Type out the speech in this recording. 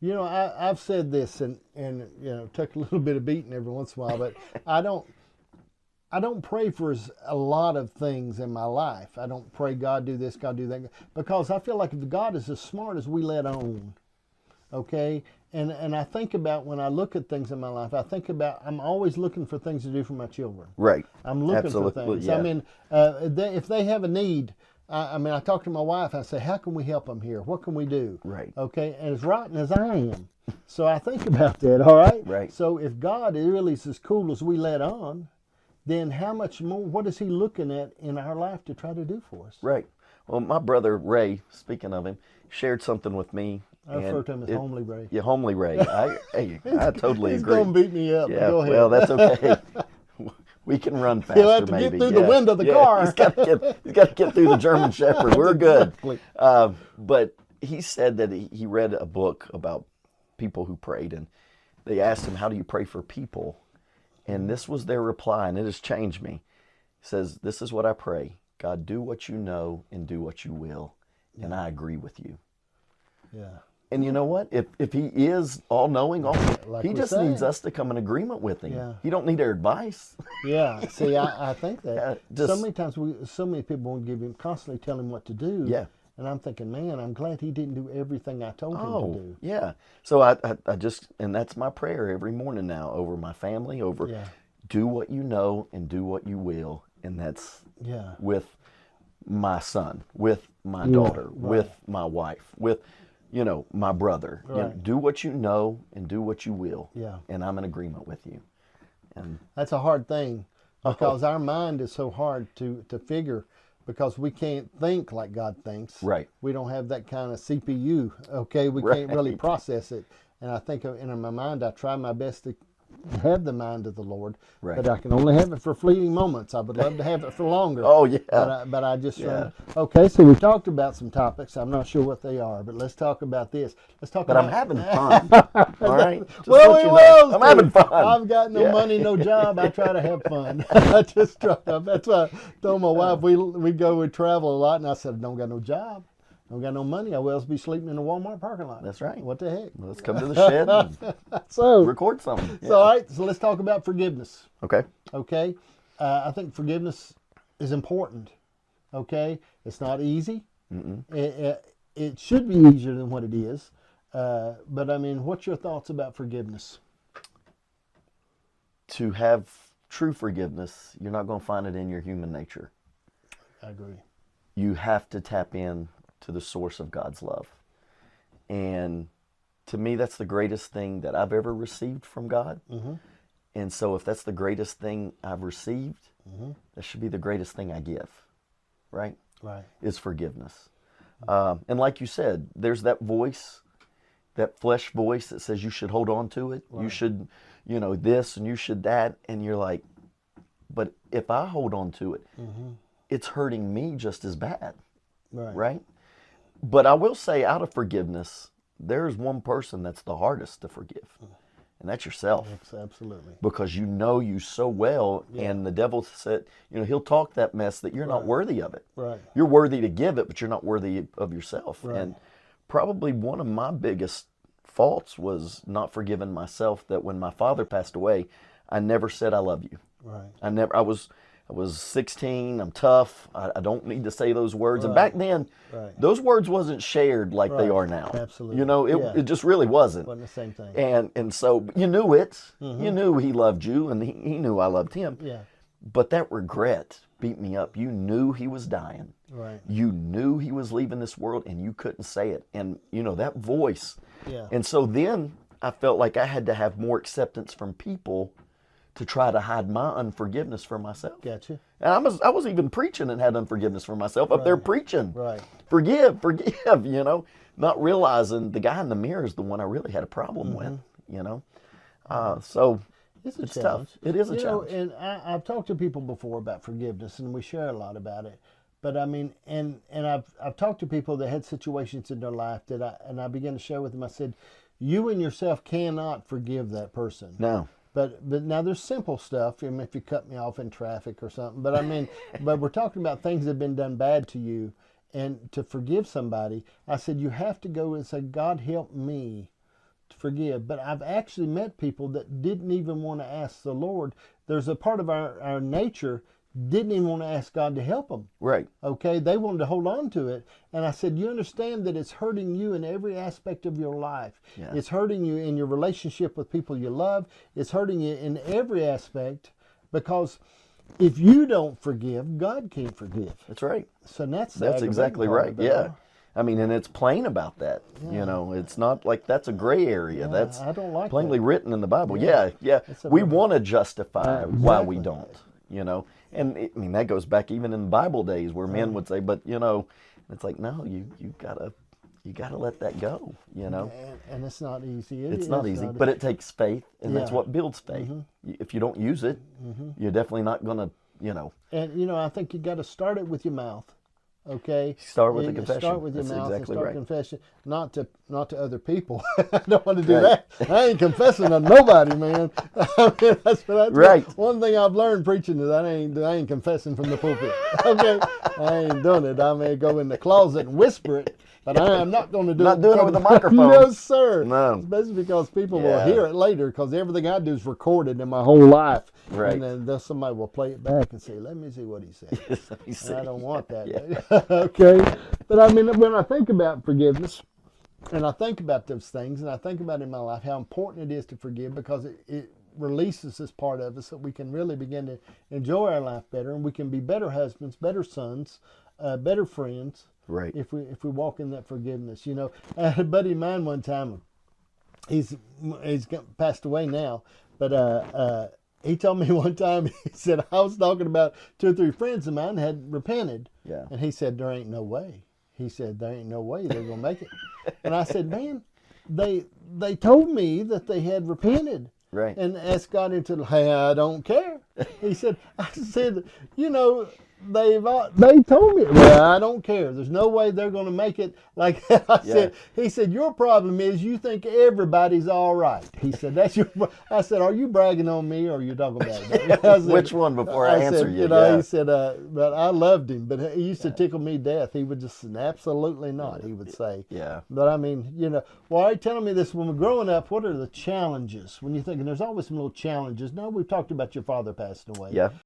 I've said this and took a little bit of beating every once in a while, but I don't I don't pray for a lot of things in my life. I don't pray God do this, God do that, because I feel like if God is as smart as we let on, okay. And I think about when I look at things in my life, I think about I'm always looking for things to do for my children. Right. I'm looking for Absolutely. things. Yeah. I mean, if they have a need, I mean, I talk to my wife. I say, how can we help them here? What can we do? Right. Okay. And as rotten as I am, so I think about that. All right. Right. So if God really is as cool as we let on, then how much more? What is He looking at in our life to try to do for us? Right. Well, my brother Ray, speaking of him, shared something with me. I refer to him as Homely Ray. Yeah, Homely Ray. I totally He's agree. gonna beat me up. Yeah. Go ahead. Well, that's okay. We can run faster. He'll have to maybe. get through the window of the car. He's got to get through the German Shepherd. We're good. Exactly. But he said that he read a book about people who prayed, and they asked him, "How do you pray for people?" And this was their reply, and it has changed me. He says, "This is what I pray: God, do what you know and do what you will, and I agree with you." Yeah. And you know what? If He is all knowing, Like He we just say. needs us to come in agreement with Him. Yeah. He don't need our advice. Yeah. See, I think that Yeah, just- so many times so many people won't give Him constantly tell Him what to do. Yeah. And I'm thinking, man, I'm glad He didn't do everything I told Him to do. Yeah. So I just, and that's my prayer every morning now over my family, over Yeah. do what you know and do what you will. And that's Yeah. with my son, with my Yeah, daughter, right. with my wife, with, my brother. Right. Do what you know and do what you will. Yeah. And I'm in agreement with you. And That's a hard thing because our mind is so hard to figure because we can't think like God thinks. Right. We don't have that kind of CPU. Okay. We can't really Right. process it. And I think in my mind, I try my best to have the mind of the Lord, Right. but I can only have it for fleeting moments. I would love to have it for longer. Oh, yeah. But I just Yeah. okay. So we talked about some topics. I'm not sure what they are, but let's talk about this. Let's talk. But about I'm having fun. All right. Just Well, let we you know. will. I'm having fun. I've got no Yeah. money, no job. I try to have fun. I just try. That's why I told my wife we travel a lot, and I said I don't got no job, don't got no money. I will else be sleeping in a Walmart parking lot. That's right. What the heck? Well, let's come to the shed and So, record something. so all right. So let's talk about forgiveness. Okay. Okay, I think forgiveness is important. Okay, it's not easy. It should be easier than what it is. But I mean, what's your thoughts about forgiveness? To have true forgiveness, you're not going to find it in your human nature. I agree. You have to tap in to the source of God's love. And to me, that's the greatest thing that I've ever received from God. Mm-hmm. And so if that's the greatest thing I've received, that should be the greatest thing I give, right? Right. Is forgiveness. And like you said, there's that voice, that flesh voice that says you should hold on to it. Right. You should, this and you should that. And you're like, but if I hold on to it, it's hurting me just as bad, right? But I will say, out of forgiveness, there's one person that's the hardest to forgive, and that's yourself. Yes, absolutely. Because you know you so well, and the devil said, he'll talk that mess that you're not worthy of it. Right. You're worthy to give it, but you're not worthy of yourself. Right. And probably one of my biggest faults was not forgiving myself that when my father passed away, I never said I love you. Right. I was 16, I'm tough, I don't need to say those words. And Right. back then, Right. those words wasn't shared like they Right. are now. Absolutely. It just really wasn't. Wasn't the same thing. And so you knew it. You knew he loved you, and he knew I loved him. Yeah. But that regret beat me up. You knew he was dying. Right. You knew he was leaving this world, and you couldn't say it. And, that voice. Yeah. And so then I felt like I had to have more acceptance from people to try to hide my unforgiveness for myself. Gotcha. And I was even preaching and had unforgiveness for myself up there preaching. Right. Forgive, not realizing the guy in the mirror is the one I really had a problem with, So it's challenge. tough. It is a challenge. And I've talked to people before about forgiveness, and we share a lot about it. But I mean, and I've talked to people that had situations in their life that I began to share with them. I said, you and yourself cannot forgive that person. No. But now there's simple stuff. I mean, if you cut me off in traffic or something. But I mean, but we're talking about things that have been done bad to you, and to forgive somebody. I said you have to go and say, God help me forgive. But I've actually met people that didn't even want to ask the Lord. There's a part of our nature didn't even want to ask God to help them. Right. Okay, they wanted to hold on to it. And I said, you understand that it's hurting you in every aspect of your life. Yeah. It's hurting you in your relationship with people you love. It's hurting you in every aspect, because if you don't forgive, God can't forgive. That's right. So that's exactly right. Yeah. I mean, and it's plain about that. Yeah. You know, it's not like that's a gray area. Yeah, That's I don't like plainly that. written in the Bible. Yeah. Yeah. a We very- want to justify why we Exactly. don't, you know. And I mean, that goes back even in Bible days where men would say, but, you know, it's like, no, you gotta let that go, you know. And it's not easy. It's not easy, but it takes faith, and that's Yeah. what builds faith. If you don't use it, you're definitely not going to, you know. And, you know, I think you got to start it with your mouth. Okay. Start with And the confession. Start with your That's mouth exactly and start right. confession, not to other people. I don't want to do Right. that. I ain't confessing to nobody, man. I mean, that's Right. one thing I've learned preaching is I ain't confessing from the pulpit. Okay, I ain't doing it. I may go in the closet and whisper it, but I am not going to do Not it. doing it from with a the- microphone. No, sir. No. Especially because people will Yeah. hear it later, because everything I do is recorded in my whole life. Right. And then somebody will play it back and say, "Let me see what he said." Let me see. I don't want that. Yeah. Okay. But I mean, when I think about forgiveness, and I think about those things, and I think about in my life how important it is to forgive, because it releases this part of us that we can really begin to enjoy our life better, and we can be better husbands, better sons, better friends, Right. if we walk in that forgiveness. You know, I had a buddy of mine one time. He's passed away now, but he told me one time, he said, I was talking about 2 or 3 friends of mine had repented. Yeah. And he said, there ain't no way. He said, there ain't no way they're going to make it. And I said, man, they told me that they had repented. Right. And asked God into the, hey, I don't care. He said, I said, you know, they told me, well, I don't care. There's no way they're going to make it. Like I said, he said, your problem is you think everybody's all right. He said, that's your. I said, are you bragging on me, or are you talking about it? I said, Which one before I answer said, you? You know, Yeah. he said, but I loved him, but he used to tickle me death. He would just, absolutely not, he would say. Yeah. But I mean, you know, why are you telling me this? When we're growing up, what are the challenges? When you're thinking, there's always some little challenges. No, we've talked about your father passing away. Yeah.